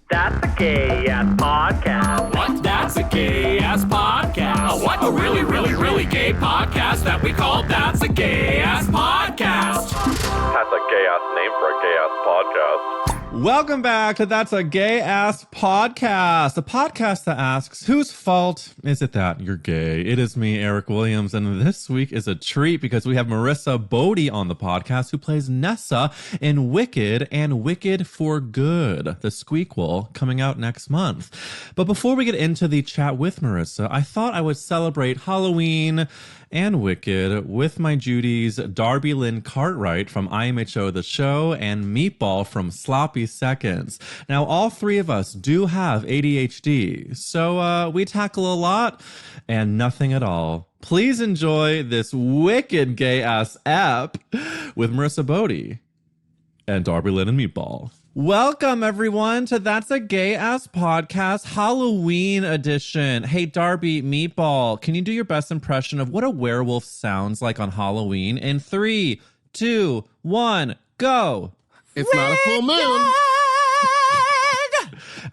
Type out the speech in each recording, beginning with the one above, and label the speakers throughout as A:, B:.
A: That's a gay-ass podcast.
B: What? That's a gay-ass podcast. What? A really, really, really gay podcast that we call That's a Gay-Ass Podcast.
C: That's a gay-ass name for a gay-ass podcast.
D: Welcome back to That's a Gay-Ass Podcast, a podcast that asks, whose fault is it that you're gay? It is me, Eric Williams, and this week is a treat because we have Marissa Bode on the podcast, who plays Nessa in Wicked and Wicked for Good, the squeakquel, coming out next month. But before we get into the chat with Marissa, I thought I would celebrate Halloween and Wicked with my Judies, Darby Lynn Cartwright from IMHO The Show and Meatball from Sloppy Seconds. Now, all three of us do have ADHD, so we tackle a lot and nothing at all. Please enjoy this wicked gay-ass app with Marissa Bode and Darby Lynn and Meatball. Welcome, everyone, to That's a Gay-Ass Podcast Halloween edition. Hey, Darby, Meatball, can you do your best impression of what a werewolf sounds like on Halloween? In 3, 2, 1, go.
E: It's not a full moon.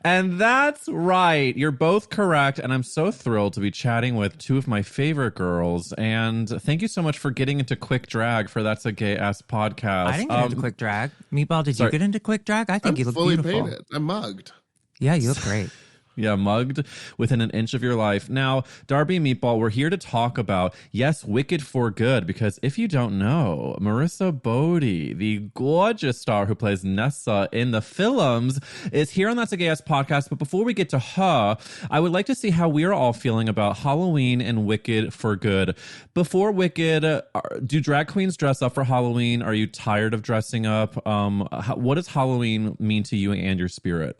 D: And that's right. You're both correct. And I'm so thrilled to be chatting with two of my favorite girls. And thank you so much for getting into quick drag for That's a Gay-Ass Podcast.
F: I didn't get into quick drag. Meatball, did you get into quick drag? I think you look
E: fully
F: beautiful.
E: painted. I'm mugged.
F: Yeah, you look great.
D: Yeah, mugged within an inch of your life. Now, Darby and Meatball, we're here to talk about, yes, Wicked for Good, because if you don't know, Marissa Bode, the gorgeous star who plays Nessa in the films, is here on That's a Gay-Ass Podcast. But before we get to her, I would like to see how we're all feeling about Halloween and Wicked for Good. Before Wicked, do drag queens dress up for Halloween? Are you tired of dressing up? What does Halloween mean to you and your spirit?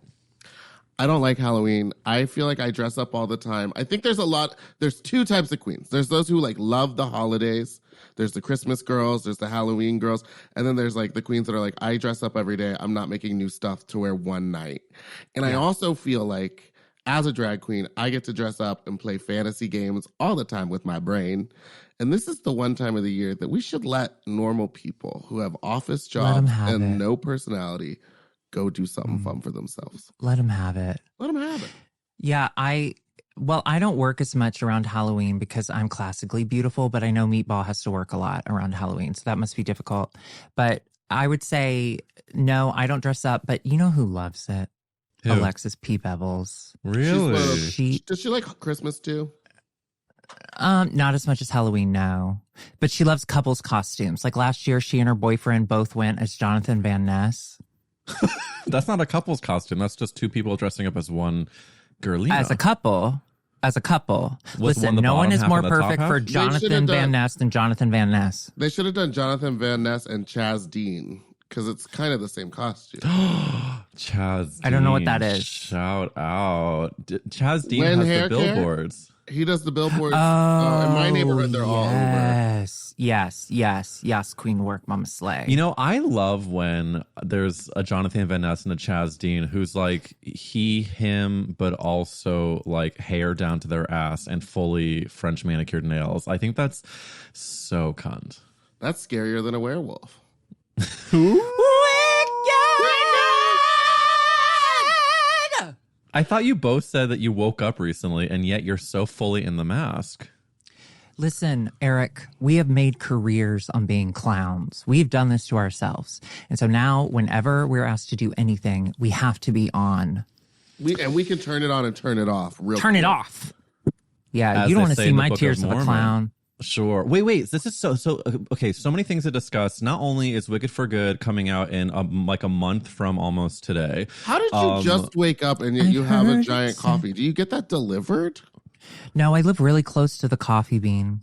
E: I don't like Halloween. I feel like I dress up all the time. I think there's two types of queens. There's those who like love the holidays. There's the Christmas girls, there's the Halloween girls, and then there's like the queens that are like, I dress up every day. I'm not making new stuff to wear one night. And I also feel like as a drag queen, I get to dress up and play fantasy games all the time with my brain. And this is the one time of the year that we should let normal people who have office jobs and no personality go do something fun for themselves.
F: Let them have it.
E: Let them have it.
F: Yeah, I don't work as much around Halloween because I'm classically beautiful, but I know Meatball has to work a lot around Halloween, so that must be difficult. But I would say, no, I don't dress up, but you know who loves it?
D: Who?
F: Alexis P. Bevels.
D: Really?
E: Does she like Christmas too?
F: Not as much as Halloween, no. But she loves couples costumes. Like last year, she and her boyfriend both went as Jonathan Van Ness.
D: That's not a couple's costume. That's just two people dressing up as one girlina.
F: As a couple.
D: Was
F: Listen, no one is more perfect for
E: They
F: Jonathan Van Ness than Jonathan Van Ness.
E: They should have done Jonathan Van Ness and Chaz Dean because it's kind of the same costume.
D: Chaz Dean.
F: I don't know what that is.
D: Shout out. Chaz Dean
E: When
D: has
E: hair
D: the billboards.
E: He does the billboards. In my neighborhood, they're all over.
F: Yes. Queen work, Mama Slay.
D: You know, I love when there's a Jonathan Van Ness and a Chaz Dean who's like he, him, but also like hair down to their ass and fully French manicured nails. I think that's so cunt.
E: That's scarier than a werewolf.
D: I thought you both said that you woke up recently and yet you're so fully in the mask.
F: Listen, Eric, we have made careers on being clowns. We've done this to ourselves. And so now whenever we're asked to do anything, we have to be on.
E: We can turn it on and turn it off.
F: Turn it off. Yeah,
D: As
F: you don't
D: they
F: want to
D: say
F: see
D: in the
F: my
D: Book of
F: tears of a
D: Mormon.
F: clown.
D: Sure. Wait. This is so okay. So many things to discuss. Not only is Wicked for Good coming out in like a month from almost today.
E: How did you just wake up and you have a giant coffee? Do you get that delivered?
F: No, I live really close to the coffee bean.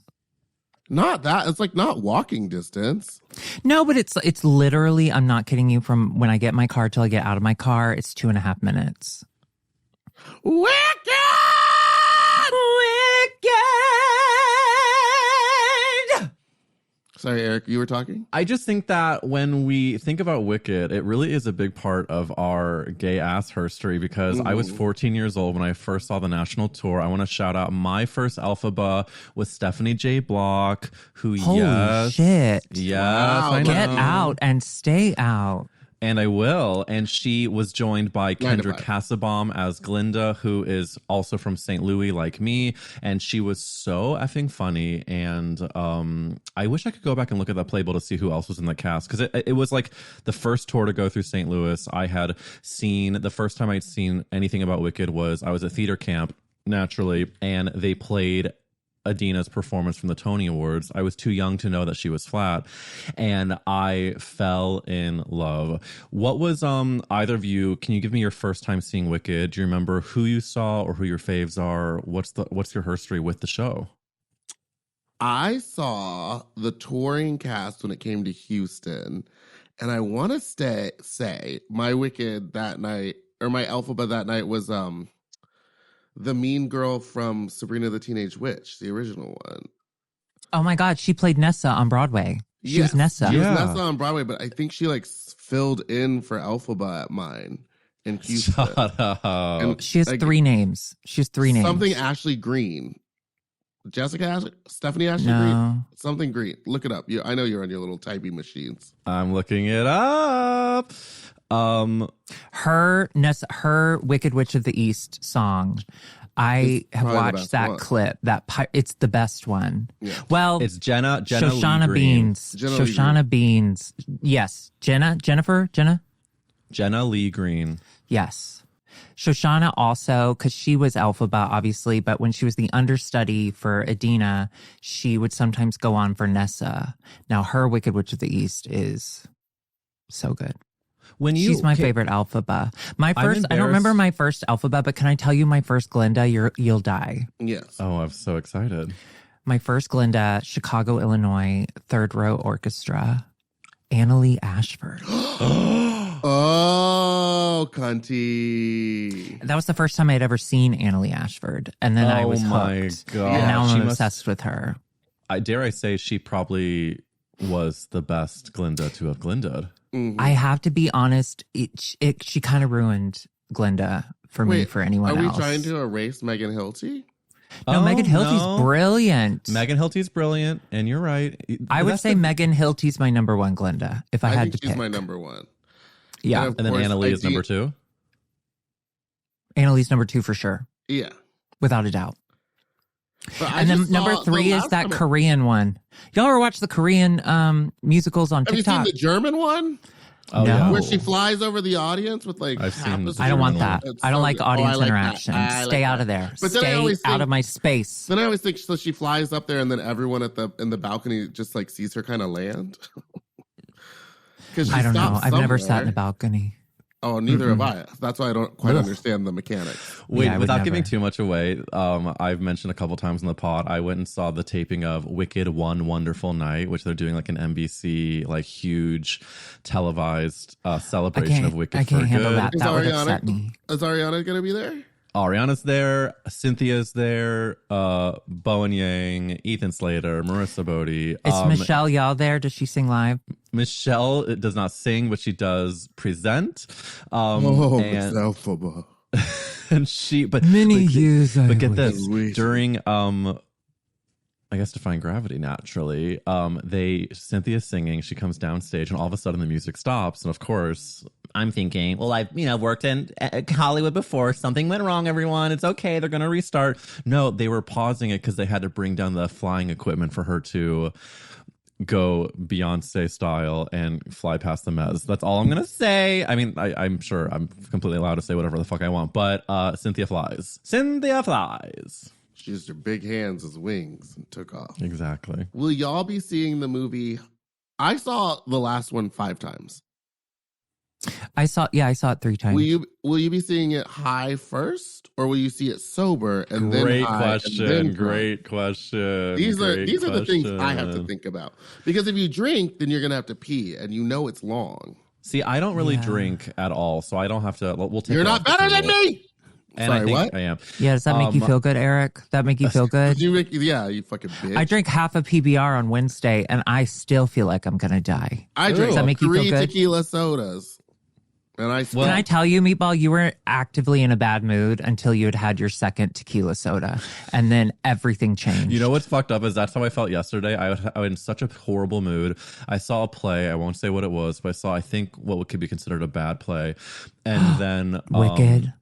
E: Not that. It's like not walking distance.
F: No, but it's literally, I'm not kidding you, from when I get in my car till I get out of my car, it's 2.5 minutes.
E: Wicked! Sorry, Eric, you were talking?
D: I just think that when we think about Wicked, it really is a big part of our gay ass history because I was 14 years old when I first saw the national tour. I want to shout out my first Elphaba with Stephanie J. Block, who
F: Holy shit.
D: Yes,
E: Wow,
D: I know.
F: Get out and stay out.
D: And I will. And she was joined by Kendrick Cassabaum as Glinda, who is also from St. Louis like me. And she was so effing funny. And I wish I could go back and look at that playbill to see who else was in the cast. Because it was like the first tour to go through St. Louis. The first time I'd seen anything about Wicked was I was at theater camp, naturally. And they played Adina's performance from the Tony Awards. I was too young to know that she was flat, and I fell in love. What was either of you, can you give me your first time seeing Wicked? Do you remember who you saw or who your faves are? What's your history with the show?
E: I saw the touring cast when it came to Houston, and I want to say my Wicked that night, or my Elphaba that night, was the mean girl from Sabrina the Teenage Witch, the original one.
F: Oh my God, she played Nessa on Broadway. She was Nessa.
E: She was Nessa on Broadway, but I think she like filled in for Elphaba at mine in Houston.
D: Shut up.
E: And,
F: she has three names. She has three names.
E: Something Ashley Green. Stephanie Ashley Green? Something Green. Look it up. I know you're on your little typing machines.
D: I'm looking it up.
F: Her Wicked Witch of the East song. I have watched that clip. It's the best one. Yeah. Well,
D: it's Jenna
F: Shoshana Beans. Shoshana Beans. Yes. Jenna
D: Lee Green.
F: Yes. Shoshana also, because she was Elphaba, obviously, but when she was the understudy for Adina, she would sometimes go on for Nessa. Now, her Wicked Witch of the East is so good. She's my favorite Elphaba. I don't remember my first Elphaba, but can I tell you my first Glinda? You'll die.
E: Yes.
D: Oh, I'm so excited.
F: My first Glinda, Chicago, Illinois, Third Row Orchestra, Annalee Ashford.
E: Oh, cunty.
F: That was the first time I'd ever seen Annalee Ashford. And then I was hooked.
D: Oh my God.
F: And now I'm obsessed with her.
D: Dare I say she probably was the best Glinda to have Glinda'd.
F: Mm-hmm. I have to be honest, she kind of ruined Glinda for me, for anyone else.
E: Are we trying to erase Megan Hilty?
F: No, Megan Hilty's brilliant.
D: Megan Hilty's brilliant, and you're right.
F: I would say Megan Hilty's my number one Glinda, if I had to pick.
E: She's my number one.
F: Yeah.
D: And then Annalee is number two?
F: Annalee's number two for sure.
E: Yeah.
F: Without a doubt. And then number three is that Korean one. Y'all ever watch the Korean musicals on TikTok?
E: Have you seen the German one?
D: Oh,
F: no.
D: Yeah.
E: Where she flies over the audience with like
F: I don't want that. I don't like audience interaction. Stay out of there. But stay out of my space.
E: Then I always think so she flies up there and then everyone in the balcony just like sees her kind of land.
F: I don't know. I've never sat in a balcony.
E: Oh, neither have I. That's why I don't quite understand the mechanics.
D: Wait, without giving too much away, I've mentioned a couple times in the pod, I went and saw the taping of Wicked One Wonderful Night, which they're doing like an NBC, like huge televised celebration of Wicked.
F: I can't handle
D: good.
F: that. That would upset me.
E: Is Ariana going to be there?
D: Ariana's there, Cynthia's there, Bowen Yang, Ethan Slater, Marissa Bode.
F: Is Michelle Yeoh there? Does she sing live?
D: Michelle does not sing, but she does present.
E: Miss Elphaba.
D: And she, but get this, during I guess Defying Gravity, naturally, Cynthia's singing, she comes downstage, and all of a sudden the music stops, and of course I'm thinking, well, I've worked in Hollywood before. Something went wrong, everyone. It's okay. They're going to restart. No, they were pausing it because they had to bring down the flying equipment for her to go Beyonce style and fly past the Mez. That's all I'm going to say. I mean, I'm sure I'm completely allowed to say whatever the fuck I want, but Cynthia flies. Cynthia flies.
E: She used her big hands as wings and took off.
D: Exactly.
E: Will y'all be seeing the movie? I saw the last one 5 times.
F: I saw it 3 times.
E: Will you be seeing it high first, or will you see it sober and then high?
D: Great question.
E: These are the things I have to think about, because if you drink, then you're gonna have to pee, and it's long.
D: See, I don't really drink at all, so I don't have to. We'll take.
E: You're not better than me.
D: And
E: Sorry, what?
D: I am.
F: Yeah, does that make you feel good, Eric? That make you feel good?
E: You fucking bitch.
F: I drank half a PBR on Wednesday, and I still feel like I'm gonna die.
E: I drank
F: does that make you feel
E: 3
F: good?
E: tequila sodas. And I
F: Can I tell you, Meatball, you were actively in a bad mood until you had had your second tequila soda, and then everything changed.
D: You know what's fucked up is that's how I felt yesterday. I was in such a horrible mood. I saw a play. I won't say what it was, but I saw, I think, what could be considered a bad play. And then
F: Wicked.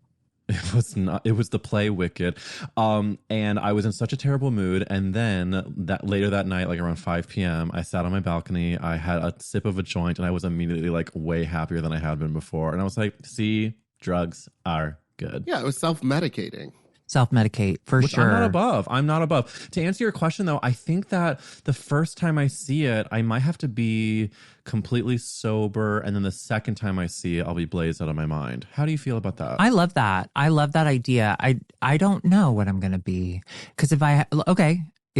D: It was not. It was the play Wicked, and I was in such a terrible mood. And then later that night, like around 5 p.m., I sat on my balcony. I had a sip of a joint, and I was immediately like way happier than I had been before. And I was like, "See, drugs are good."
E: Yeah, it was self-medicating.
F: Self-medicate, for
D: Which
F: sure.
D: I'm not above. To answer your question, though, I think that the first time I see it, I might have to be completely sober. And then the second time I see it, I'll be blazed out of my mind. How do you feel about that?
F: I love that. I love that idea. I don't know what I'm going to be. Because if I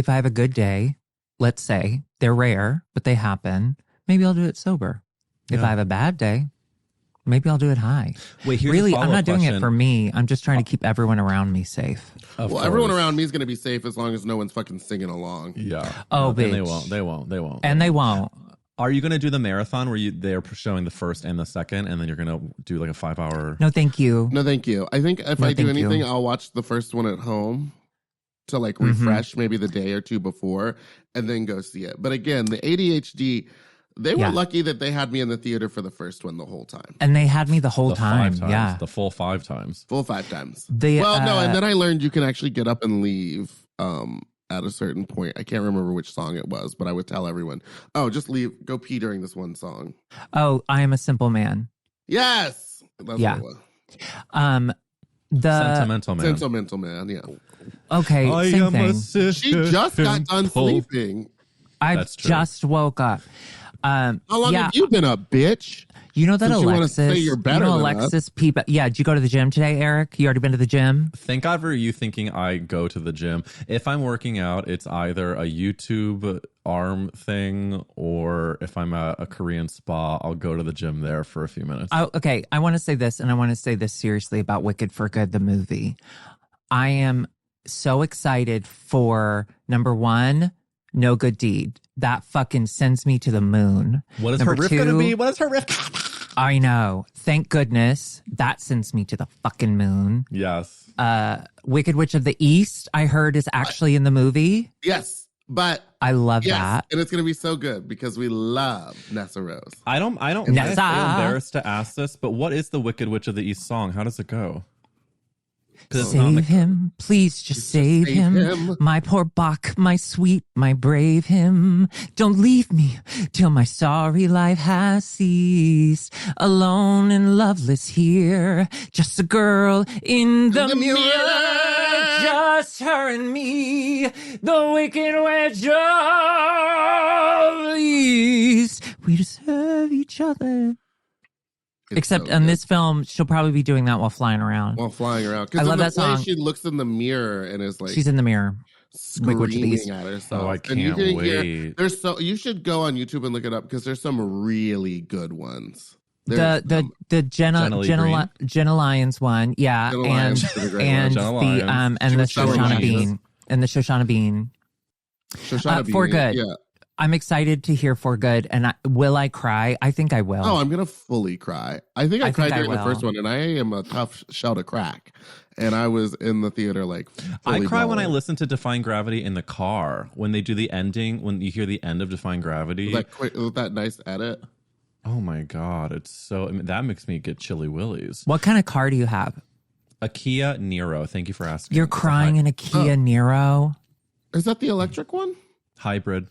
F: have a good day, let's say, they're rare, but they happen, maybe I'll do it sober. If I have a bad day, maybe I'll do it high.
D: Wait, here's
F: really,
D: a
F: I'm not doing
D: question.
F: it for me. I'm just trying to keep everyone around me safe.
E: Well, everyone around me is going to be safe as long as no one's fucking singing along.
D: Yeah.
F: Oh,
D: then
F: bitch.
D: They won't.
F: And they won't.
D: Are you going to do the marathon where they're showing the first and the second, and then you're going to do like a 5-hour?
F: No, thank you.
E: No, thank you. I think if
F: No,
E: I do
F: thank you.
E: anything, I'll watch the first one at home to like refresh maybe the day or two before and then go see it. But again, the ADHD, they were lucky that they had me in the theater for the first one the whole time.
F: And they had me the whole time.
D: 5 times,
F: Yeah.
D: the full 5 times.
E: Full 5 times.
F: No,
E: And then I learned you can actually get up and leave at a certain point. I can't remember which song it was, but I would tell everyone, oh, just leave, go pee during this one song.
F: Oh, I am a simple man.
E: Yes. That's
F: Yeah.
E: what it was.
D: Sentimental man.
E: Sentimental man, yeah.
F: Okay, same thing.
E: She just got done sleeping.
F: I
D: That's true.
F: just woke up.
E: How long have you been up, bitch?
F: You know that
E: Since you wanna
F: Alexis,
E: say you're better than
F: Alexis Peep. Yeah, did you go to the gym today, Eric? You already been to the gym?
D: Thank God for you thinking I go to the gym. If I'm working out, it's either a YouTube arm thing, or if I'm at a Korean spa, I'll go to the gym there for a few minutes.
F: Okay, I want to say this, and I want to say this seriously about Wicked for Good, the movie. I am so excited for, number one, No Good Deed. That fucking sends me to the moon.
D: What is
F: Number
D: her riff
F: two,
D: going to be? What is her riff?
F: I know. Thank goodness. That sends me to the fucking moon.
D: Yes.
F: Wicked Witch of the East, I heard, is actually in the movie.
E: Yes, but
F: I love
E: yes,
F: that.
E: and it's gonna be so good because we love Nessa Rose.
D: I don't
F: Nessa.
D: feel embarrassed to ask this, but what is the Wicked Witch of the East song? How does it go? 'Cause it's not
F: Save him, please just save him. My poor Bach, my sweet, my brave him. Don't leave me till my sorry life has ceased. Alone and loveless here, just a girl in the mirror. Just her and me, the Wicked Witch of the East. We deserve each other.
E: It's
F: Except
E: so
F: in
E: good.
F: this film, she'll probably be doing that while flying around.
E: While flying around.
F: I
E: Because
F: love
E: in the
F: that
E: play,
F: song.
E: she looks in the mirror and is like
F: She's in the mirror. Wicked Witch of the East.
E: screaming at herself.
D: Oh, I
E: And you
D: can't
E: can hear-
D: wait.
E: you should go on YouTube and look it up because there's some really good ones.
F: The Jenna Lyons one, yeah,
E: Jenna
F: and
E: Lyons is a great one.
F: and
D: Jenna
F: the
D: Lyons.
F: and
E: She
F: the
E: was Jenna
F: Shoshana
E: Lyons.
F: Bean and the Shoshana Bean.
E: Shoshana
F: For
E: Bean,
F: Good.
E: Yeah.
F: I'm excited to hear For Good, and will I cry? I think I will.
E: Oh, I'm gonna fully cry. I think I cried during the
F: will.
E: first one, and I am a tough shell to crack. And I was in the theater like
D: I
E: fully
D: cry when I
E: bawling.
D: listen to Defying Gravity in the car. When they do the ending, when you hear the end of Defying Gravity.
E: with that nice edit.
D: Oh my God. It's so, that makes me get chilly willies.
F: What kind of car do you have?
D: A Kia Niro. Thank you for asking.
F: You're
D: It's a
F: crying in a Kia Niro.
E: Is that the electric one?
D: hybrid.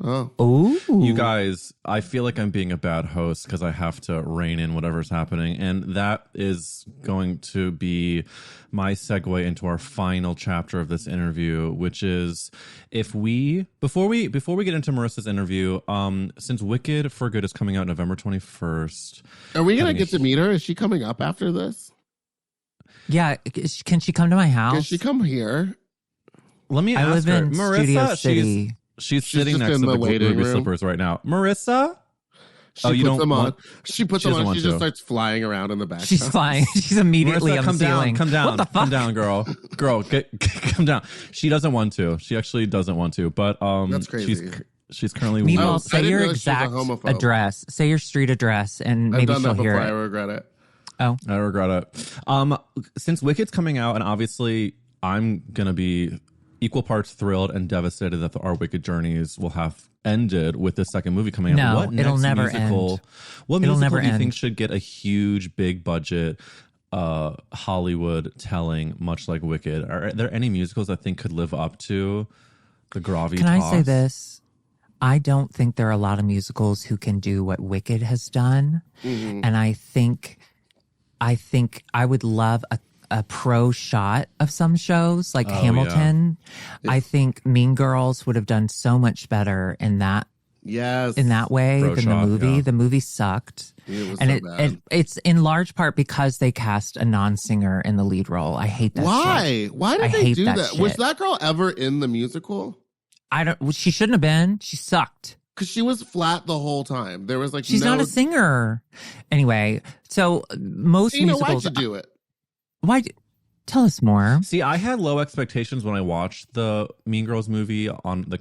E: Oh,
F: Ooh,
D: You guys, I feel like I'm being a bad host because I have to rein in whatever's happening. And that is going to be my segue into our final chapter of this interview, which is before we get into Marissa's interview, since Wicked for Good is coming out November 21st.
E: are we gonna
D: having
E: get to meet her? Is she coming up after this?
F: Yeah, can she come to my house?
E: Can she come here?
D: Let me
F: I
D: ask
F: live
D: her.
F: in
D: Marissa,
F: Studio City.
D: she's sitting
E: just
D: next
E: in
D: to
E: the
D: the
E: waiting
D: ruby
E: room.
D: slippers right now. Marissa?
E: She
D: Oh, you
E: puts
D: don't
E: them on.
D: want-
E: She puts
D: She
E: them
D: doesn't
E: on.
D: want
E: She just
D: to.
E: starts flying around in the back.
F: She's flying. She's immediately
D: Marissa,
F: on
D: come
F: the ceiling.
D: down, come down,
F: What the fuck?
D: come down, girl. Come down. She doesn't want to. She actually doesn't want to, but
E: That's crazy.
D: she's currently
F: Meanwhile,
E: I
F: say
E: didn't
F: your
E: realize she was a
F: exact
E: homophobe.
F: address. Say your street address, and
E: I've
F: maybe
E: done
F: she'll
E: that
F: hear
E: before. I
F: it.
E: regret it.
F: Oh,
D: I regret it. Since Wicked's coming out, and obviously I'm gonna be equal parts thrilled and devastated that our Wicked journeys will have ended with the second movie coming out.
F: No,
D: What
F: it'll
D: next
F: never
D: musical?
F: end.
D: What
F: It'll
D: musical
F: never
D: do you
F: end.
D: think should get a huge, big budget? Hollywood telling, much like Wicked. Are there any musicals I think could live up to the gravitas?
F: Can I say this? I don't think there are a lot of musicals who can do what Wicked has done. And I think I would love a pro shot of some shows like Hamilton.
D: Yeah.
F: I think Mean Girls would have done so much better in that way
D: Pro
F: than
D: shot,
F: the movie.
D: yeah.
F: The movie sucked.
E: It was
F: And
E: so bad.
F: it's in large part because they cast a non-singer in the lead role. I hate that shit.
E: Why? Why did
F: I
E: they
F: hate
E: do
F: that
E: that? Was
F: shit.
E: that girl ever in the musical?
F: She shouldn't have been. She sucked.
E: Because she was flat the whole time. There was like
F: She's not a singer. Anyway, so most musicals.
E: Why'd you do it?
F: Tell us more.
D: See, I had low expectations when I watched the Mean Girls movie on the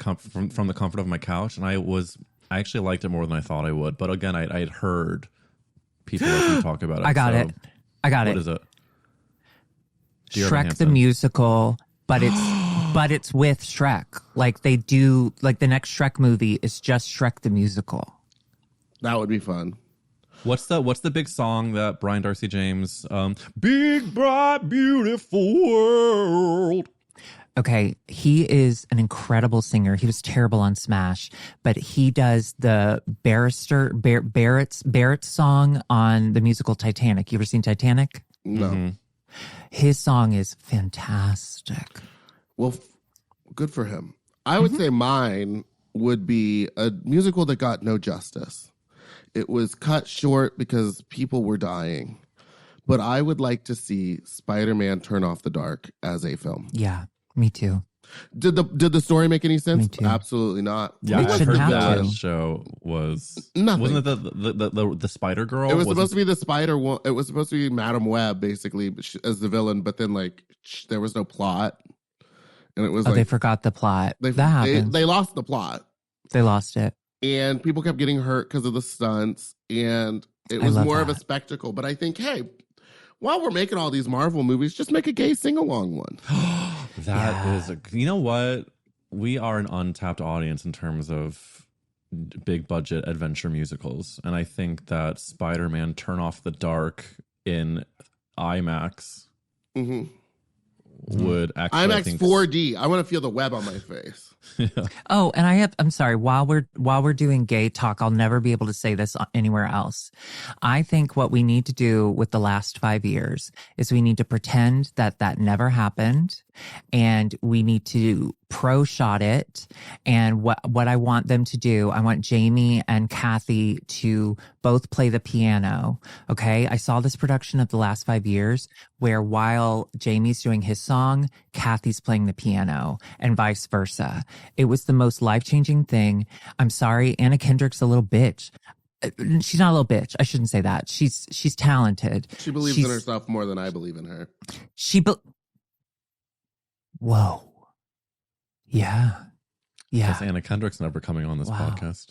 D: from the comfort of my couch, and I actually liked it more than I thought I would. But again, I had heard people like you talk about it.
F: I got it.
D: What is it? Dear Evan
F: Shrek the
D: Hansen.
F: musical, but it's with Shrek. Like they do, like the next Shrek movie is just Shrek the musical.
E: That would be fun.
D: What's the big song that Brian Darcy James? Big bright beautiful world.
F: Okay, he is an incredible singer. He was terrible on Smash, but he does the Barrett's song on the musical Titanic. You ever seen Titanic?
E: No.
D: Mm-hmm.
F: His song is fantastic.
E: Well, good for him. I would say mine would be a musical that got no justice. It was cut short because people were dying. But I would like to see Spider-Man Turn Off the Dark as a film.
F: Yeah, me too.
E: Did the story make any sense?
F: Me too.
E: Absolutely not.
D: Yeah,
F: It
D: I
F: shouldn't
D: heard
F: have
D: that
F: to.
D: show was
E: Nothing.
D: Wasn't it the Spider Girl?
E: It was supposed to be the Spider one. It was supposed to be Madam Web, basically, as the villain. But then, there was no plot, and it was
F: They forgot the plot.
E: they
F: That happens.
E: they lost the plot,
F: They lost it.
E: and people kept getting hurt because of the stunts, and it
F: I
E: was
F: love
E: more of a
F: that.
E: spectacle. But I think, hey, while we're making all these Marvel movies, just make a gay sing along one.
D: That is, you know what? We are an untapped audience in terms of big budget adventure musicals. And I think that Spider-Man Turn Off the Dark in IMAX
E: Mm-hmm.
D: would actually, I
E: IMAX
D: think,
E: 4D. I want to feel the web on my face.
F: Oh, and I'm sorry, while we're doing gay talk, I'll never be able to say this anywhere else. I think what we need to do with the last 5 years is we need to pretend that never happened, and we need to pro shot it. And what I want them to do, I want Jamie and Kathy to both play the piano. Okay. I saw this production of the last 5 years where while Jamie's doing his song, Kathy's playing the piano and vice versa. It was the most life-changing thing. I'm sorry, Anna Kendrick's a little bitch. She's not a little bitch. I shouldn't say that. She's talented.
E: She believes in herself more than I believe in her.
F: Whoa. Yeah.
D: Because
F: Yeah.
D: Anna Kendrick's never coming on this
F: Wow.
D: podcast.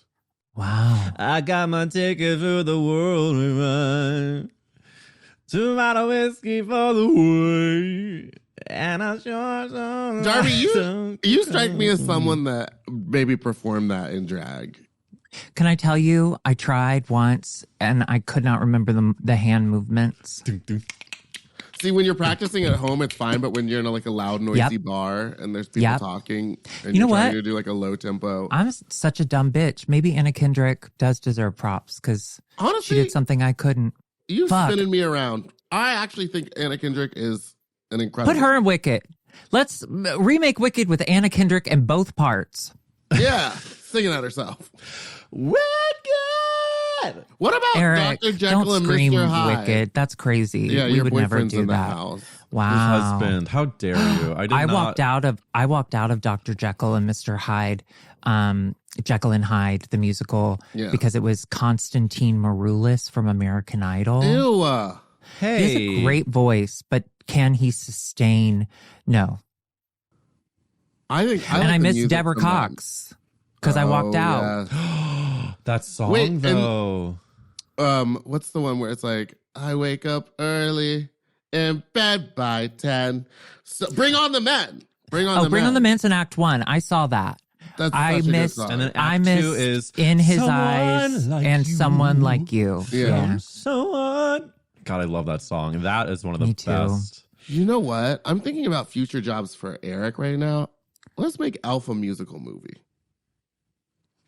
F: Wow.
D: I got my ticket for the world to run. Tomato whiskey for the way. And I sure
E: Darby, you strike me as someone that maybe performed that in drag.
F: Can I tell you, I tried once and I could not remember the hand movements.
E: See, when you're practicing at home, it's fine, but when you're in a loud, noisy bar and there's people talking and
F: You
E: you're
F: know
E: trying
F: what?
E: to do a low tempo.
F: I'm such a dumb bitch. Maybe Anna Kendrick does deserve props because she
E: Honestly,
F: did something I couldn't.
E: you
F: Fuck.
E: spinning me around. I actually think Anna Kendrick is an incredible.
F: Put her in Wicked. Let's remake Wicked with Anna Kendrick in both parts.
E: Yeah, singing at herself.
D: Wicked!
E: What about
F: Eric,
E: Dr. Jekyll
F: don't
E: and
F: scream
E: Mr. Hyde?
F: Wicked. That's crazy.
E: Yeah,
F: we
E: your
F: would never
E: boyfriend's
F: do
E: in the
F: that.
E: house.
F: Wow.
D: His husband. How dare you?
F: I walked out of Dr. Jekyll and Mr. Hyde, Jekyll and Hyde, the musical,
E: Yeah.
F: because it was Constantine Maroulis from American Idol.
E: Ew.
D: Hey.
F: He has a great voice, but can he sustain? No.
E: I think
F: And I
E: the
F: miss
E: music
F: Deborah
E: from that.
F: Cox because I walked
E: Oh,
F: out.
E: yeah.
D: That song,
E: Wait, and-
D: though.
E: What's the one where it's like, I wake up early, in bed by 10. So bring on the men. Bring on the men.
F: Bring on the men's in Act 1. I saw that.
E: That's
F: I
E: such a good
F: missed.
E: song.
D: And then
F: I
D: Act 2
F: missed
D: is
F: In His
D: Someone
F: Eyes
D: Like
F: and
D: You.
F: Someone Like You.
E: Yeah.
D: Someone. God, I love that song. That is one of the
F: Me too.
D: best.
E: You know what? I'm thinking about future jobs for Eric right now. Let's make Elf a musical movie.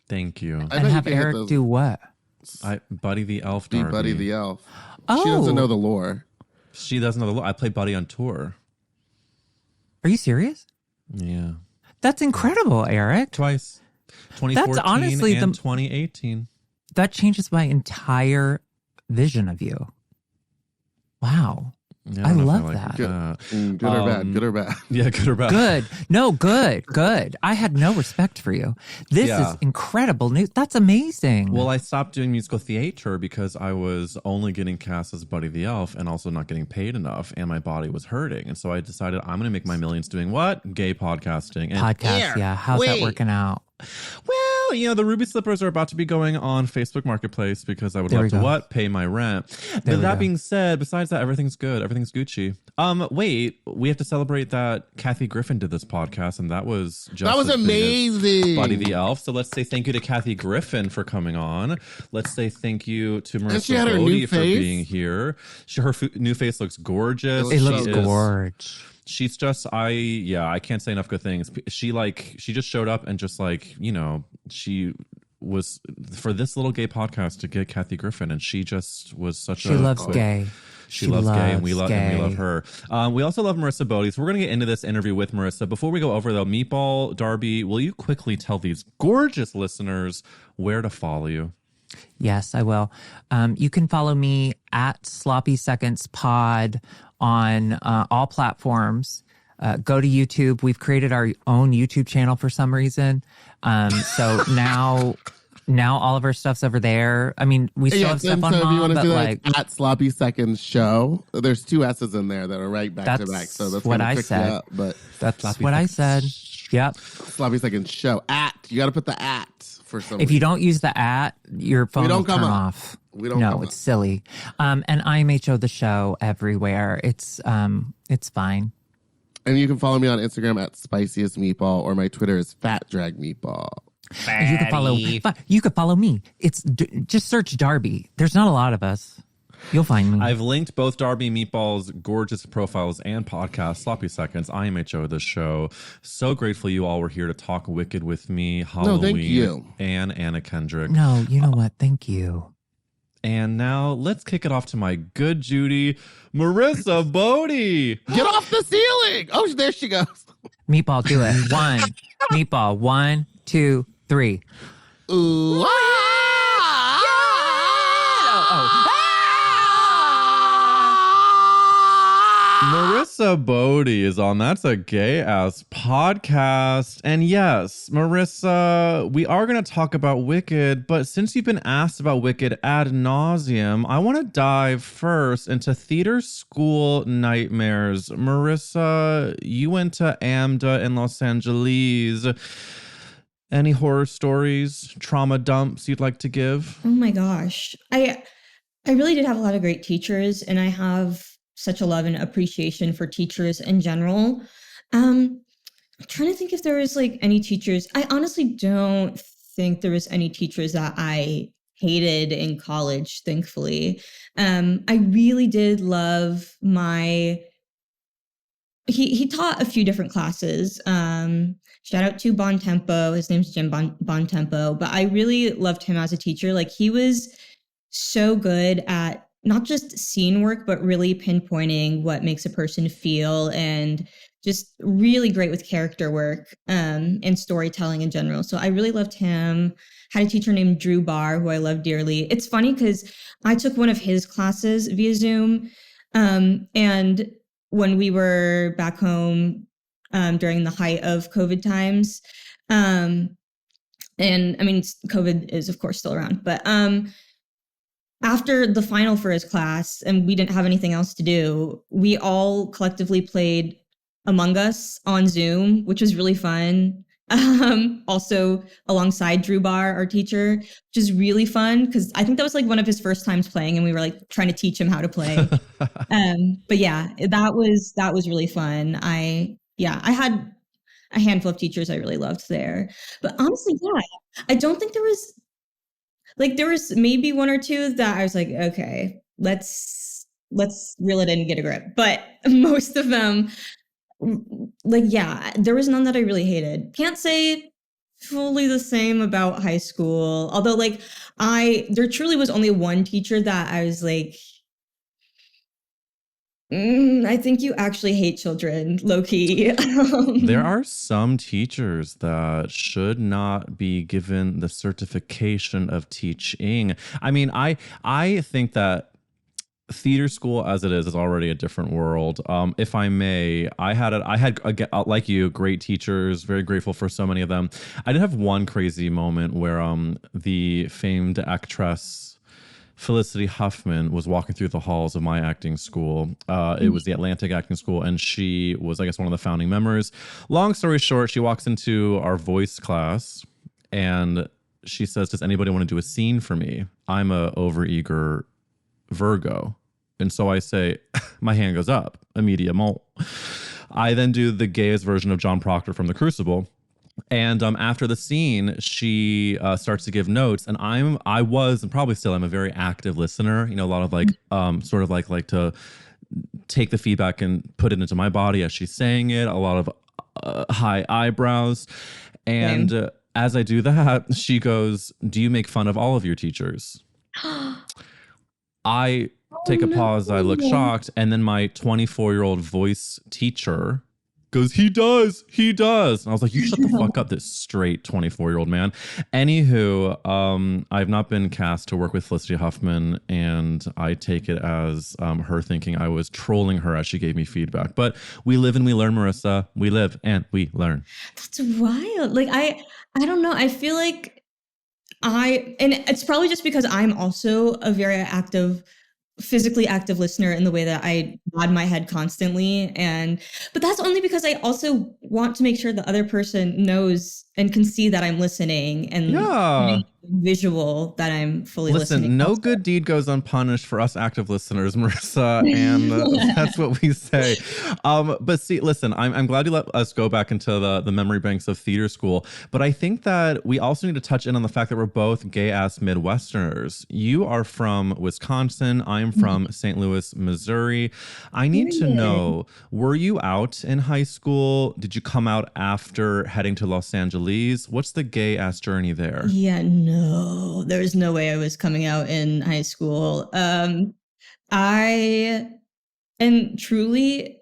D: Thank you.
E: I bet
F: And
E: you
F: have
E: can hit
F: Eric
E: those-
F: do what?
D: Buddy the Elf,
E: Be
D: Darby.
E: Buddy the Elf.
F: Oh.
E: She doesn't know the lore.
D: She doesn't know the I played Buddy on tour.
F: Are you serious?
D: Yeah.
F: That's incredible, Eric.
D: Twice. 2014
F: honestly
D: and 2018.
F: That changes my entire vision of you. Wow.
D: Yeah,
F: I
D: don't know if
F: love
D: like
F: that.
E: Good or bad? Good or bad?
D: Yeah, good or bad.
F: Good. No, good. I had no respect for you. This
D: Yeah.
F: is incredible news. That's amazing.
D: Well, I stopped doing musical theater because I was only getting cast as Buddy the Elf and also not getting paid enough, and my body was hurting. And so I decided I'm going to make my millions doing what? Gay podcasting. And
F: podcast, yeah. How's that working out?
D: well, you know, the Ruby Slippers are about to be going on Facebook Marketplace because I would
F: There
D: love
F: we
D: to
F: go.
D: what? Pay my rent.
F: There
D: But
F: we
D: that
F: go.
D: being said, besides that, everything's good. Everything's Gucci. Wait, we have to celebrate that Kathy Griffin did this podcast, and that was just
E: That was
D: as big as
E: amazing.
D: Buddy the Elf. So let's say thank you to Kathy Griffin for coming on. Let's say thank you to
E: And she
D: Marissa
E: had her new
D: Bode for
E: face.
D: being here. Her new face looks gorgeous.
F: It
E: She
F: looks
E: is-
F: gorgeous.
D: She's just I can't say enough good things. She just showed up and just like, you know, she was for this little gay podcast to get Kathy Griffin, and she just was such
F: She
D: a
F: loves
D: quick-
F: gay.
D: She loves gay, and we love her. We also love Marissa Bode. So we're going to get into this interview with Marissa. Before we go over though, Meatball, Darby, will you quickly tell these gorgeous listeners where to follow you?
F: Yes, I will. You can follow me at Sloppy Seconds Pod on all platforms. Go to YouTube. We've created our own YouTube channel for some reason. So now all of our stuff's over there. I mean, we still have stuff on
E: so if you
F: Mom,
E: want to
F: but
E: see
F: like
E: at Sloppy Seconds Show, there's 2 S's in there that are right back to back. So that's
F: what
E: gonna
F: I
E: trick you
F: said.
E: up, but
F: that's
D: Sloppy
F: what I
D: Seconds.
F: said. Yep.
E: Sloppy Seconds Show. You got to put the for some
F: If you don't use the your phone
E: don't
F: will
E: come
F: turn
E: up.
F: off.
E: We don't
F: No,
E: come
F: it's
E: up.
F: silly. And IMHO the show everywhere. It's fine.
E: And you can follow me on Instagram at Spiciest Meatball, or my Twitter is Fat Drag Meatball.
F: You can follow me. It's just search Darby. There's not a lot of us. You'll find me.
D: I've linked both Darby Meatball's gorgeous profiles and podcast, Sloppy Seconds, IMHO, the show. So grateful you all were here to talk Wicked with me, Halloween,
E: thank you.
D: and Anna Kendrick.
F: No, you know what? Thank you.
D: And now let's kick it off to my good Judy, Marissa Bode.
E: Get off the ceiling! Oh, there she goes.
F: Meatball, do it. Meatball, 1, 2, 3.
E: Ooh,
D: Marissa Bode is on That's a Gay Ass Podcast. And yes, Marissa, we are going to talk about Wicked, but since you've been asked about Wicked ad nauseum, I want to dive first into theater school nightmares. Marissa, you went to AMDA in Los Angeles. Any horror stories, trauma dumps you'd like to give?
G: Oh my gosh. I really did have a lot of great teachers, and I have such a love and appreciation for teachers in general. I'm trying to think if there was like any teachers. I honestly don't think there was any teachers that I hated in college, thankfully. I really did love he taught a few different classes. Shout out to Bon Tempo. His name's Jim Bon Tempo. But I really loved him as a teacher. Like, he was so good at not just scene work, but really pinpointing what makes a person feel, and just really great with character work and storytelling in general. So I really loved him. Had a teacher named Drew Barr, who I love dearly. It's funny because I took one of his classes via Zoom. And when we were back home during the height of COVID times, and I mean, COVID is of course still around, but after the final for his class, and we didn't have anything else to do, we all collectively played Among Us on Zoom, which was really fun. Also alongside Drew Barr, our teacher, which is really fun because I think that was like one of his first times playing, and we were like trying to teach him how to play. But yeah, that was really fun. I had a handful of teachers I really loved there. But honestly, yeah, I don't think there was maybe one or two that I was like, okay, let's reel it in and get a grip. But most of them, like, yeah, there was none that I really hated. Can't say fully the same about high school. Although like there truly was only one teacher that I was like, I think you actually hate children, low key.
D: There are some teachers that should not be given the certification of teaching. I mean, I think that theater school as it is already a different world. If I may, I had like you, great teachers, very grateful for so many of them. I did have one crazy moment where the famed actress Felicity Huffman was walking through the halls of my acting school. It was the Atlantic Acting School, and she was, I guess, one of the founding members. Long story short, she walks into our voice class and she says, "Does anybody want to do a scene for me? I'm a overeager Virgo." And so I say, my hand goes up, immediately. I then do the gayest version of John Proctor from The Crucible. And after the scene, she starts to give notes, and I was and probably still am a very active listener. You know, a lot of like sort of like to take the feedback and put it into my body as she's saying it. A lot of high eyebrows, and as I do that, she goes, "Do you make fun of all of your teachers?" I take a pause. I look shocked, and then my 24-year-old voice teacher goes, he does. And I was like, you shut the fuck up, this straight 24-year-old man. Anywho, I've not been cast to work with Felicity Huffman, and I take it as her thinking I was trolling her as she gave me feedback. But we live and we learn, Marissa. We live and we learn.
G: That's wild. Like I don't know. I feel like and it's probably just because I'm also a very physically active listener in the way that I nod my head constantly. But that's only because I also want to make sure the other person knows and can see that I'm listening and visual that I'm fully listening.
D: Listen, no good deed goes unpunished for us active listeners, Marissa, and that's what we say. But see, listen, I'm glad you let us go back into the memory banks of theater school, but I think that we also need to touch in on the fact that we're both gay-ass Midwesterners. You are from Wisconsin. I'm from St. Louis, Missouri. I need to know, were you out in high school? Did you come out after heading to Los Angeles? What's the gay-ass journey there?
G: Yeah, no, there's no way I was coming out in high school. And truly,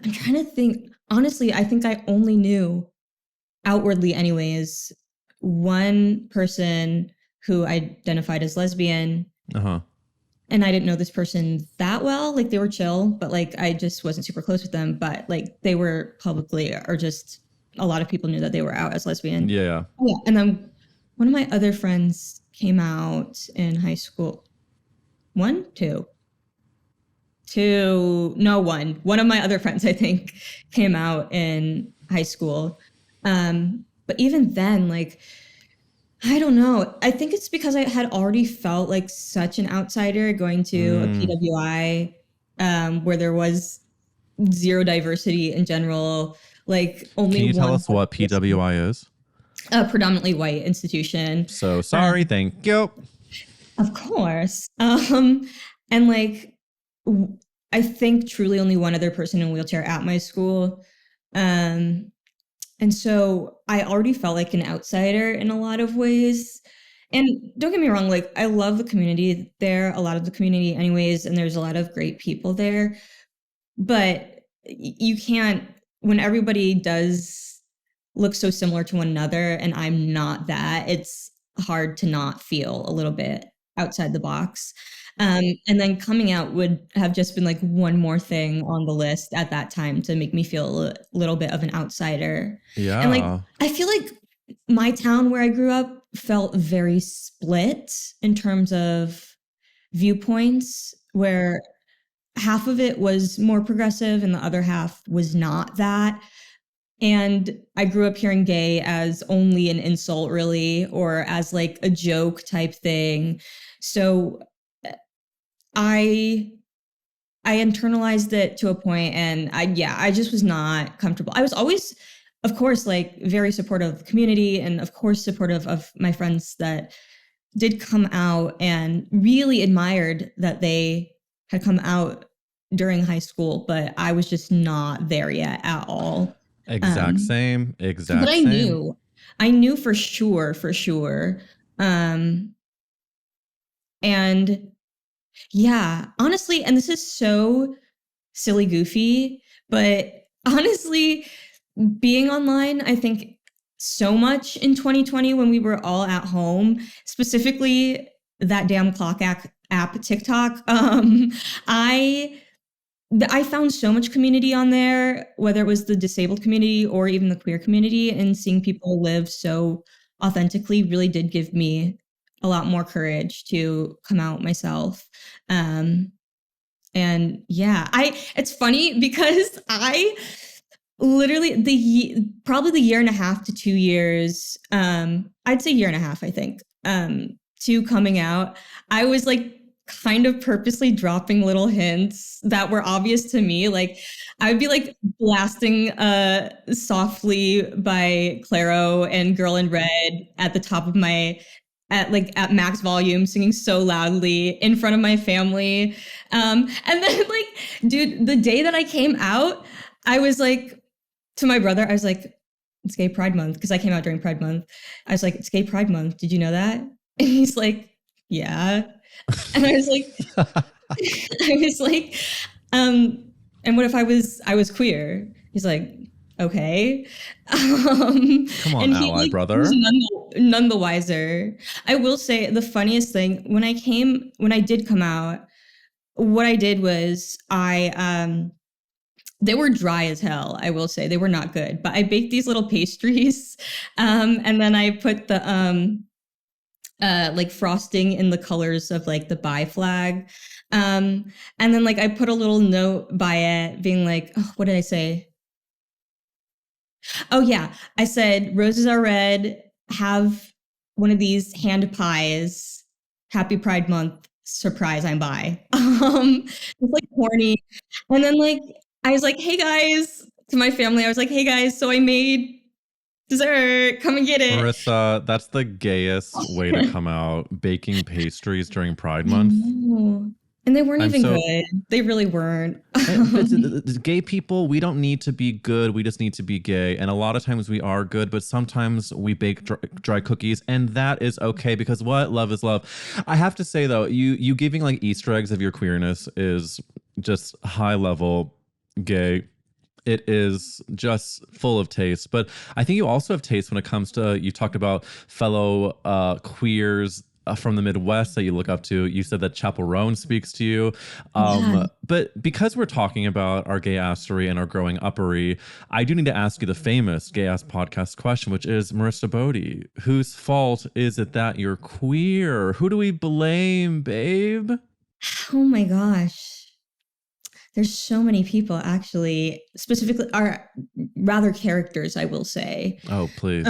G: I'm trying to think. Honestly, I think I only knew outwardly anyways, one person who identified as lesbian. And I didn't know this person that well. Like, they were chill, but like I just wasn't super close with them. But like they were publicly, or just a lot of people knew that they were out as lesbian.
D: Yeah.
G: Yeah. And then one of my other friends came out in high school. One of my other friends, I think, came out in high school. But even then, like, I don't know. I think it's because I had already felt like such an outsider going to a PWI, where there was zero diversity in general. Like, only
D: Can you tell
G: one
D: us what PWI is?
G: A predominantly white institution.
D: So sorry, thank you.
G: Of course. And like, I think truly only one other person in a wheelchair at my school. And so I already felt like an outsider in a lot of ways. And don't get me wrong, like, I love the community there, a lot of the community anyways, and there's a lot of great people there. But you can't, when everybody does look so similar to one another and I'm not that, it's hard to not feel a little bit outside the box. And then coming out would have just been like one more thing on the list at that time to make me feel a little bit of an outsider.
D: Yeah.
G: And like, I feel like my town where I grew up felt very split in terms of viewpoints, where half of it was more progressive and the other half was not that. And I grew up hearing gay as only an insult, really, or as like a joke type thing. So I internalized it to a point, and I just was not comfortable. I was always, of course, like very supportive of the community, and of course supportive of my friends that did come out, and really admired that they had come out during high school, but I was just not there yet at all.
D: Exact same.
G: But I knew for sure. And yeah, honestly, and this is so silly, goofy, but honestly, being online, I think so much in 2020 when we were all at home, specifically that damn clock app TikTok. I found so much community on there, whether it was the disabled community or even the queer community, and seeing people live so authentically really did give me a lot more courage to come out myself. And yeah, it's funny because I literally probably the year and a half to 2 years, I'd say year and a half, I think, to coming out, I was like kind of purposely dropping little hints that were obvious to me. Like I would be like blasting Softly by Clairo and Girl in Red at the top of at max volume, singing so loudly in front of my family. And then like, dude, the day that I came out, I was like, to my brother, I was like, it's Gay Pride Month, because I came out during Pride Month. I was like, it's Gay Pride Month. Did you know that? And he's like, yeah. And I was like, and what if I was queer? He's like, okay.
D: Come on,
G: and
D: ally brother.
G: Was none the wiser. I will say the funniest thing, when I did come out, what I did was they were dry as hell, I will say. They were not good. But I baked these little pastries, and then I put the like frosting in the colors of like the bi flag. And then like I put a little note by it being like, oh, what did I say? Oh yeah, I said, roses are red, have one of these hand pies, happy Pride Month, surprise, I'm bi. It's like corny. And then like, I was like, hey guys, to my family, I was like, hey guys, so I made dessert, come and get it.
D: Marissa, that's the gayest way to come out, baking pastries during Pride Month.
G: And they weren't even good. They really weren't.
D: Gay people, we don't need to be good. We just need to be gay. And a lot of times we are good, but sometimes we bake dry cookies, and that is okay, because what? Love is love. I have to say though, you giving like Easter eggs of your queerness is just high level gay. It is just full of taste. But I think you also have taste when it comes to, you talked about fellow queers from the Midwest that you look up to. You said that Chaperone speaks to you. But because we're talking about our gay assery and our growing uppery, I do need to ask you the famous Gay Ass Podcast question, which is, Marissa Bode, whose fault is it that you're queer? Who do we blame, babe?
G: Oh my gosh. There's so many people, actually, specifically, are rather characters, I will say.
D: Oh, please.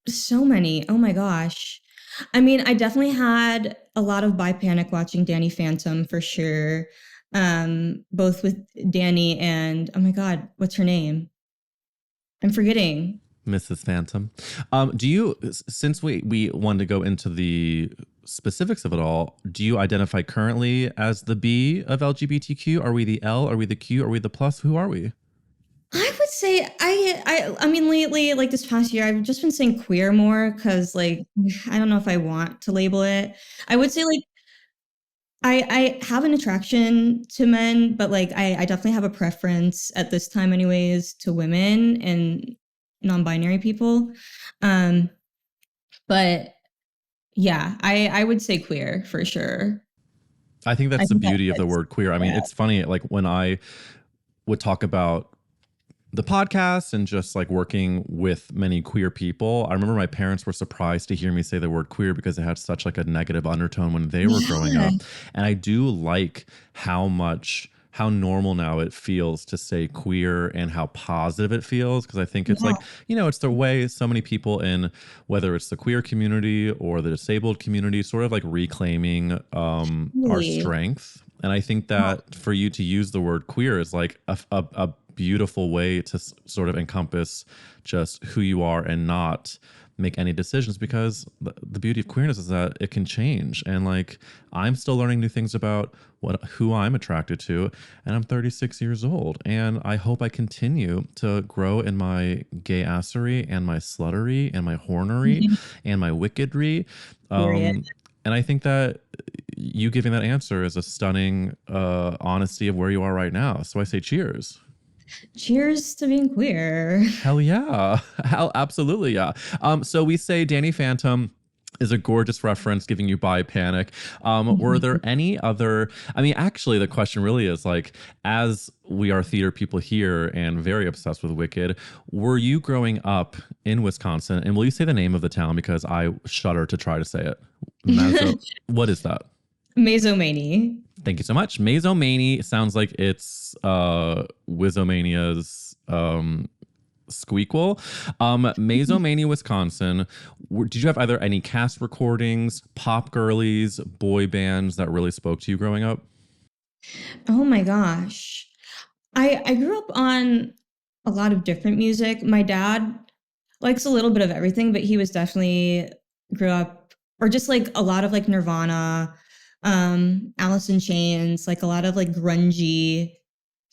G: So many. Oh my gosh. I mean, I definitely had a lot of bi panic watching Danny Phantom for sure. Both with Danny and, oh my God, what's her name? I'm forgetting.
D: Mrs. Phantom. Do you, since we wanted to go into the specifics of it all, do you identify currently as the B of LGBTQ? Are we the L? Are we the Q? Are we the plus? Who are we?
G: I would say I mean, lately, like this past year, I've just been saying queer more, because like, I don't know if I want to label it. I would say like, I have an attraction to men, but like I definitely have a preference at this time anyways to women and non-binary people. But yeah, I would say queer for sure.
D: I think that's the beauty of the word queer. I mean, it's funny, like when I would talk about the podcast and just like working with many queer people, I remember my parents were surprised to hear me say the word queer, because it had such like a negative undertone when they were growing up. And I do like how how normal now it feels to say queer and how positive it feels. Because I think it's
G: Yeah.
D: like, you know, it's the way so many people in, whether it's the queer community or the disabled community, sort of like reclaiming our
G: Really.
D: strength. And I think that for you to use the word queer is like a beautiful way to sort of encompass just who you are and not make any decisions, because the beauty of queerness is that it can change. And like, I'm still learning new things about who I'm attracted to, and I'm 36 years old, and I hope I continue to grow in my gay assery and my sluttery and my hornery and my wickedry.
G: Period.
D: And I think that you giving that answer is a stunning honesty of where you are right now. So I say cheers.
G: Cheers to being queer.
D: Hell yeah. Hell, absolutely, yeah. So we say Danny Phantom is a gorgeous reference giving you bi panic. Were there any other, I mean, actually the question really is like, as we are theater people here and very obsessed with Wicked, were you growing up in Wisconsin? And will you say the name of the town, because I shudder to try to say it. What is that?
G: Mazomanie.
D: Thank you so much. Mazomanie sounds like it's Wizomania's squeakquel. Mazomanie, Wisconsin. Did you have either any cast recordings, pop girlies, boy bands that really spoke to you growing up?
G: Oh my gosh. I grew up on a lot of different music. My dad likes a little bit of everything, but he was definitely grew up, or just like a lot of like Nirvana, Alice in Chains, like a lot of like grungy,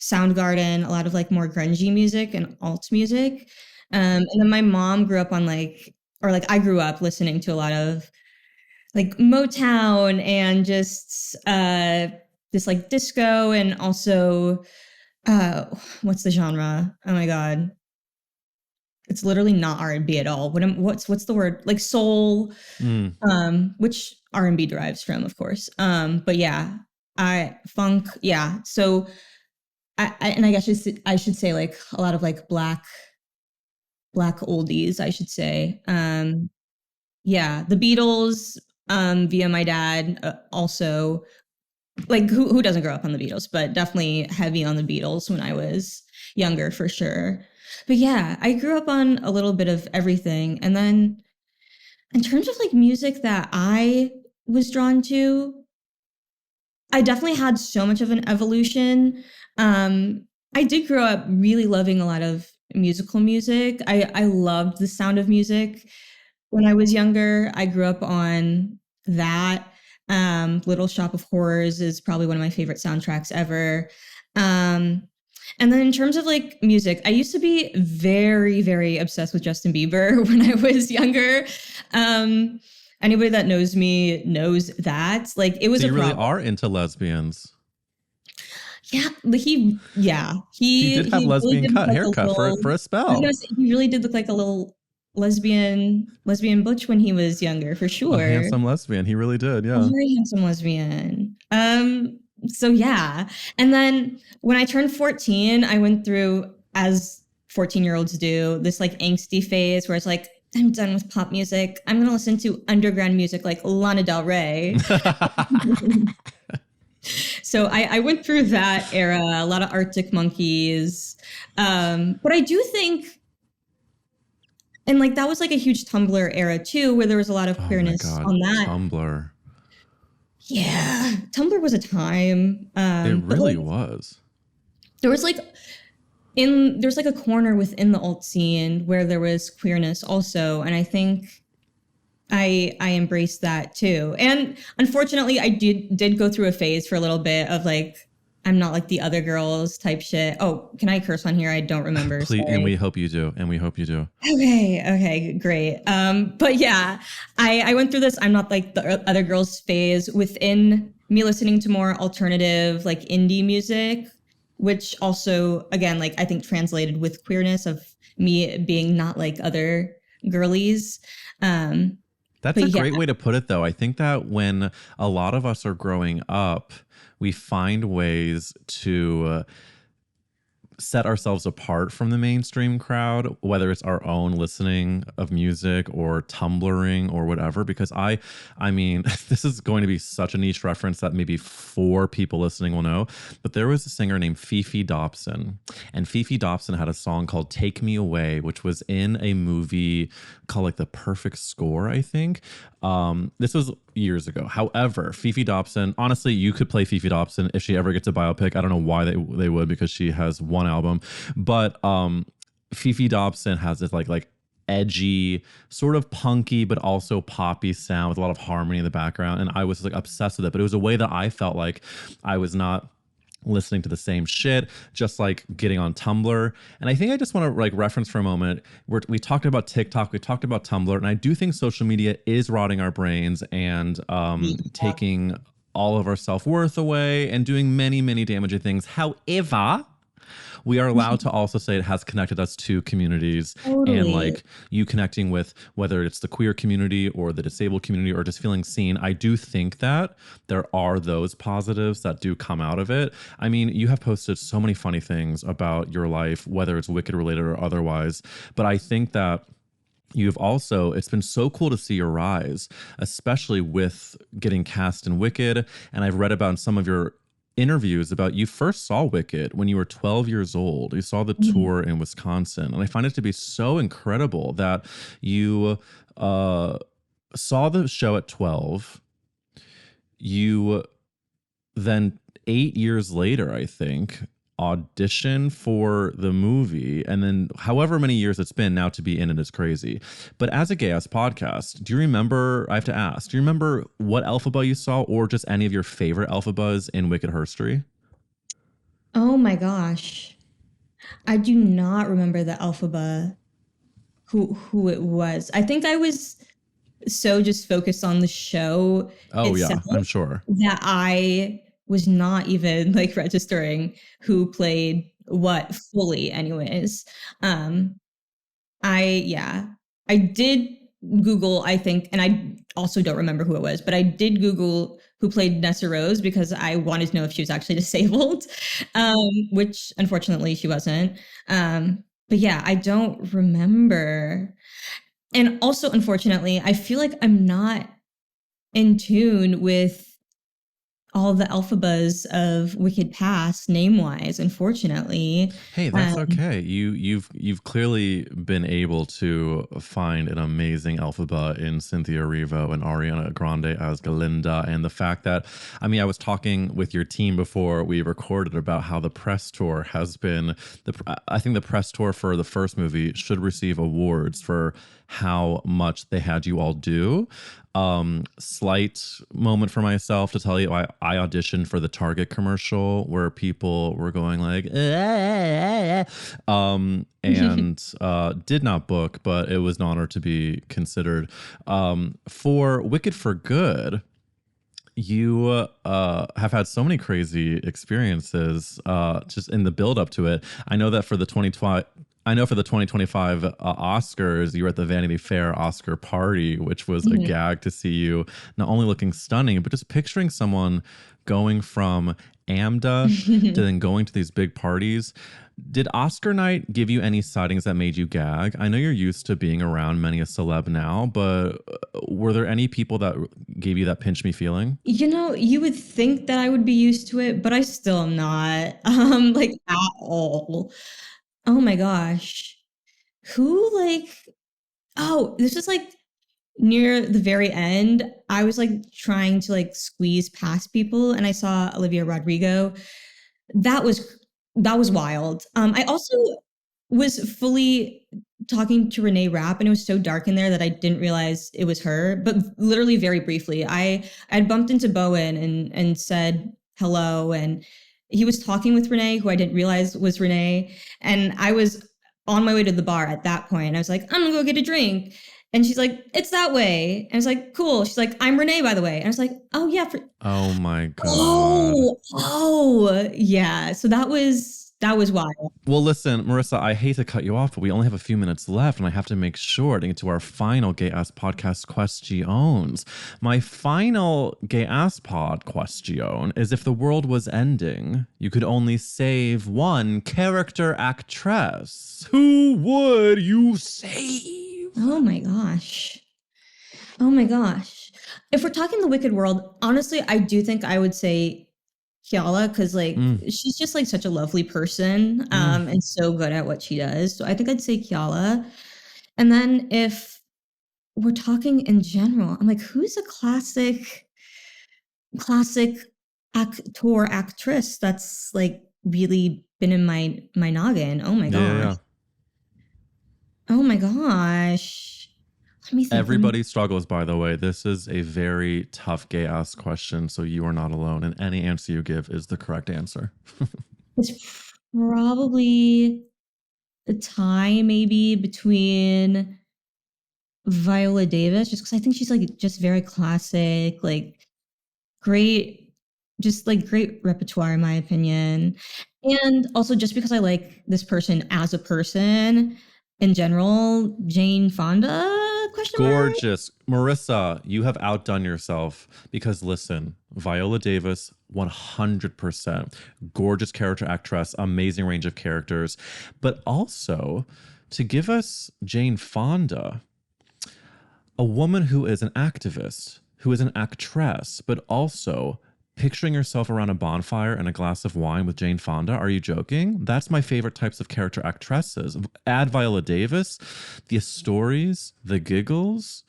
G: Soundgarden, a lot of like more grungy music and alt music. And then my mom grew up on like, or like I grew up listening to a lot of like Motown and just this like disco, and also what's the genre? Oh my god. It's literally not R&B at all. What's the word? Like soul, which R&B derives from, of course. But yeah, funk, yeah. So I guess I should say like a lot of like black oldies, I should say. Yeah, the Beatles, via my dad, also. Like who doesn't grow up on the Beatles, but definitely heavy on the Beatles when I was younger, for sure. But yeah, I grew up on a little bit of everything. And then in terms of like music that I was drawn to, I definitely had so much of an evolution. I did grow up really loving a lot of musical music. I loved The Sound of Music when I was younger. I grew up on that. Little Shop of Horrors is probably one of my favorite soundtracks ever. And then in terms of like music, I used to be very, very obsessed with Justin Bieber when I was younger. Anybody that knows me knows that. Like it was
D: So
G: a
D: you really
G: problem.
D: are into lesbians.
G: Yeah,
D: He did have
G: he really
D: lesbian
G: did look like a
D: haircut
G: little,
D: for a
G: I was
D: spell.
G: gonna say, he really did look like a little lesbian butch when he was younger, for
D: A
G: sure.
D: handsome lesbian. He really did,
G: A
D: yeah.
G: very handsome lesbian. So yeah. And then when I turned 14, I went through, as 14-year-olds do, this like angsty phase where it's like, I'm done with pop music. I'm gonna listen to underground music like Lana Del Rey. So I went through that era, a lot of Arctic Monkeys. But I do think, and like that was like a huge Tumblr era too, where there was a lot of
D: Oh my
G: queerness
D: God,
G: on that.
D: Tumblr.
G: Yeah, Tumblr was a time.
D: It
G: But
D: really
G: like,
D: was.
G: there was like there's like a corner within the alt scene where there was queerness also, and I think I embraced that too. And unfortunately, I did go through a phase for a little bit of like, I'm not like the other girls type shit. Oh, can I curse on here? I don't remember.
D: Please,
G: Sorry.
D: and we hope you do.
G: Okay, great. But yeah, I went through this I'm not like the other girls phase within me listening to more alternative, like indie music, which also, again, like I think translated with queerness of me being not like other girlies.
D: That's
G: But
D: a
G: yeah.
D: great way to put it, though. I think that when a lot of us are growing up, we find ways to set ourselves apart from the mainstream crowd, whether it's our own listening of music or Tumblring or whatever. Because I mean, this is going to be such a niche reference that maybe 4 people listening will know, but there was a singer named Fifi Dobson, and Fifi Dobson had a song called "Take Me Away," which was in a movie called like The Perfect Score, I think. This was years ago. However, Fifi Dobson, honestly, you could play Fifi Dobson if she ever gets a biopic. I don't know why they would, because she has one album, but Fifi Dobson has this like edgy, sort of punky, but also poppy sound with a lot of harmony in the background. And I was like obsessed with it, but it was a way that I felt like I was not listening to the same shit, just like getting on Tumblr. And I think I just want to like reference for a moment, we talked about TikTok, we talked about Tumblr, and I do think social media is rotting our brains and taking all of our self-worth away and doing many, many damaging things. However, we are allowed to also say it has connected us to communities.
G: Totally.
D: And like you connecting with whether it's the queer community or the disabled community or just feeling seen. I do think that there are those positives that do come out of it. I mean, you have posted so many funny things about your life, whether it's Wicked related or otherwise. But I think that you've also, it's been so cool to see your rise, especially with getting cast in Wicked. And I've read about in some of your interviews about you first saw Wicked when you were 12 years old. You saw the tour in Wisconsin. And I find it to be so incredible that you saw the show at 12. You then 8 years later, I think, audition for the movie, and then however many years it's been now to be in it is crazy. But as a gay ass podcast, do you remember, I have to ask, do you remember what Elphaba you saw or just any of your favorite Elphabas in Wicked Herstory?
G: Oh my gosh. I do not remember the Elphaba who it was. I think I was so just focused on the show itself,
D: I'm sure,
G: that I was not even like registering who played what fully anyways. I did Google, I think, and I also don't remember who it was, but I did Google who played Nessa Rose because I wanted to know if she was actually disabled, which unfortunately she wasn't. But yeah, I don't remember. And also, unfortunately, I feel like I'm not in tune with all the Elphabas of Wicked past name-wise, unfortunately.
D: Hey, that's okay. You've clearly been able to find an amazing Elphaba in Cynthia Erivo and Ariana Grande as Glinda, and the fact that, I mean, I was talking with your team before we recorded about how the press tour has been. I think the press tour for the first movie should receive awards for how much they had you all do. Slight moment for myself to tell you, I auditioned for the Target commercial where people were going like, and did not book, but it was an honor to be considered. For Wicked for Good, you have had so many crazy experiences just in the build up to it. I know that for the 2025 Oscars, you were at the Vanity Fair Oscar party, which was a gag to see you not only looking stunning, but just picturing someone going from AMDA to then going to these big parties. Did Oscar night give you any sightings that made you gag? I know you're used to being around many a celeb now, but were there any people that gave you that pinch me feeling?
G: You know, you would think that I would be used to it, but I still am not, like at all. Oh my gosh. This was like near the very end. I was like trying to like squeeze past people and I saw Olivia Rodrigo. That was wild. I also was fully talking to Renee Rapp and it was so dark in there that I didn't realize it was her, but literally very briefly. I'd bumped into Bowen and said hello, and he was talking with Renee, who I didn't realize was Renee. And I was on my way to the bar at that point. I was like, I'm gonna go get a drink. And she's like, it's that way. And I was like, cool. She's like, I'm Renee, by the way. And I was like, oh yeah.
D: Oh my God.
G: Oh yeah. So that was That was wild.
D: Well, listen, Marissa, I hate to cut you off, but we only have a few minutes left, and I have to make sure to get to our final Gay Ass Podcast questions. My final Gay Ass Pod question is, if the world was ending, you could only save one character actress. Who would you save?
G: Oh my gosh. Oh my gosh. If we're talking the Wicked world, honestly, I do think I would say Kiala, because like she's just like such a lovely person and so good at what she does. So I think I'd say Kiala. And then if we're talking in general, I'm like, who's a classic actor, actress that's like really been in my noggin? Oh my gosh.
D: Yeah.
G: Oh my gosh. Let me think.
D: Everybody struggles, by the way. This is a very tough gay ass question, so you are not alone, and any answer you give is the correct answer.
G: It's probably a tie maybe between Viola Davis, just because I think she's like just very classic, like great, just like great repertoire in my opinion. And also just because I like this person as a person in general, Jane Fonda, question mark?
D: Gorgeous. Marissa, you have outdone yourself because listen, Viola Davis, 100%. Gorgeous character actress, amazing range of characters. But also, to give us Jane Fonda, a woman who is an activist, who is an actress, but also picturing yourself around a bonfire and a glass of wine with Jane Fonda. Are you joking? That's my favorite types of character actresses. Add Viola Davis, the stories, the giggles,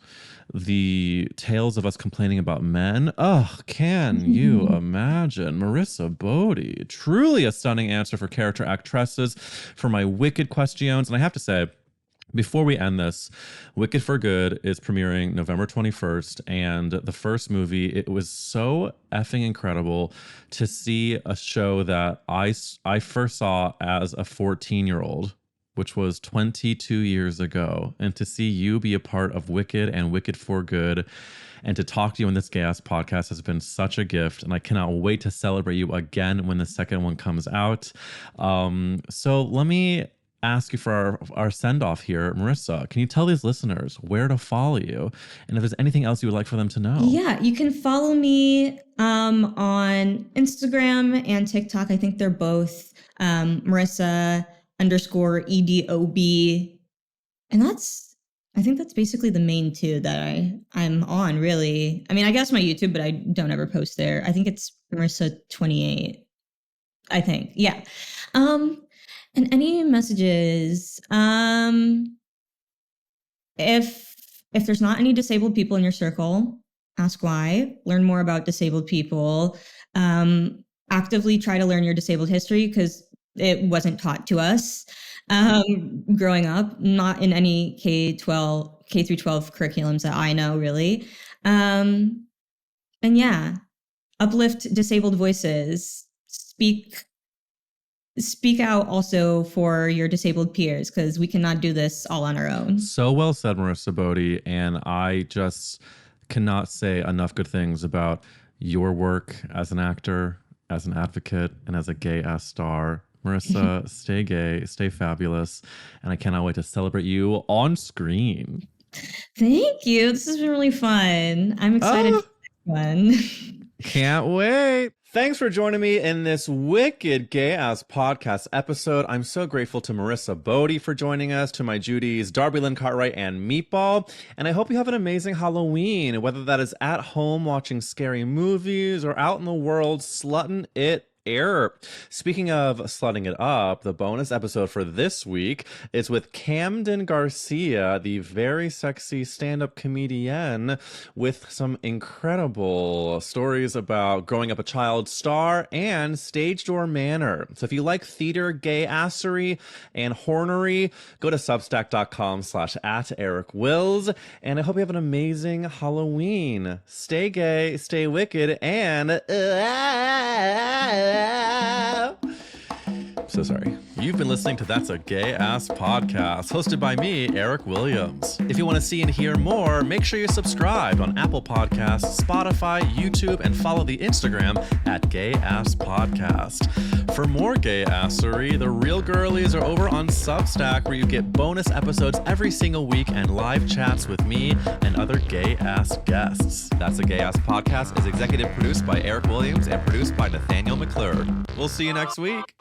D: the tales of us complaining about men. Ugh, can you imagine? Marissa Bode, truly a stunning answer for character actresses for my Wicked questions. And I have to say, before we end this, Wicked for Good is premiering November 21st. And the first movie, it was so effing incredible to see a show that I first saw as a 14-year-old, which was 22 years ago. And to see you be a part of Wicked and Wicked for Good and to talk to you on this Gay Ass podcast has been such a gift. And I cannot wait to celebrate you again when the second one comes out. So let me ask you for our send-off here. Marissa, can you tell these listeners where to follow you and if there's anything else you would like for them to know?
G: Yeah, you can follow me on Instagram and TikTok. I think they're both Marissa_EDOB. And I think that's basically the main two that I'm on, really. I mean, I guess my YouTube, but I don't ever post there. I think it's Marissa28. I think. Yeah. And any messages, if there's not any disabled people in your circle, ask why, learn more about disabled people, actively try to learn your disabled history because it wasn't taught to us growing up, not in any K through 12 curriculums that I know, really. And yeah, uplift disabled voices, speak out also for your disabled peers because we cannot do this all on our own.
D: So well said, Marissa Bode. And I just cannot say enough good things about your work as an actor, as an advocate, and as a gay ass star. Marissa, stay gay, stay fabulous. And I cannot wait to celebrate you on screen.
G: Thank you. This has been really fun. I'm excited for this one.
D: Can't wait. Thanks for joining me in this Wicked Gay Ass Podcast episode. I'm so grateful to Marissa Bode for joining us, to my Judies, Darby Lynn Cartwright and Meatball. And I hope you have an amazing Halloween, whether that is at home watching scary movies or out in the world slutting it error. Speaking of slutting it up, the bonus episode for this week is with Camden Garcia, the very sexy stand-up comedian, with some incredible stories about growing up a child star and stage door manner. So if you like theater, gay assery, and hornery, go to substack.com/@EricWills. And I hope you have an amazing Halloween. Stay gay, stay wicked, and So sorry. You've been listening to That's a Gay Ass Podcast, hosted by me, Eric Williams. If you want to see and hear more, make sure you're subscribed on Apple Podcasts, Spotify, YouTube, and follow the Instagram at Gay Ass Podcast. For more gay assery, the real girlies are over on Substack, where you get bonus episodes every single week and live chats with me and other gay ass guests. That's a Gay Ass Podcast is executive produced by Eric Williams and produced by Nathaniel McClure. We'll see you next week.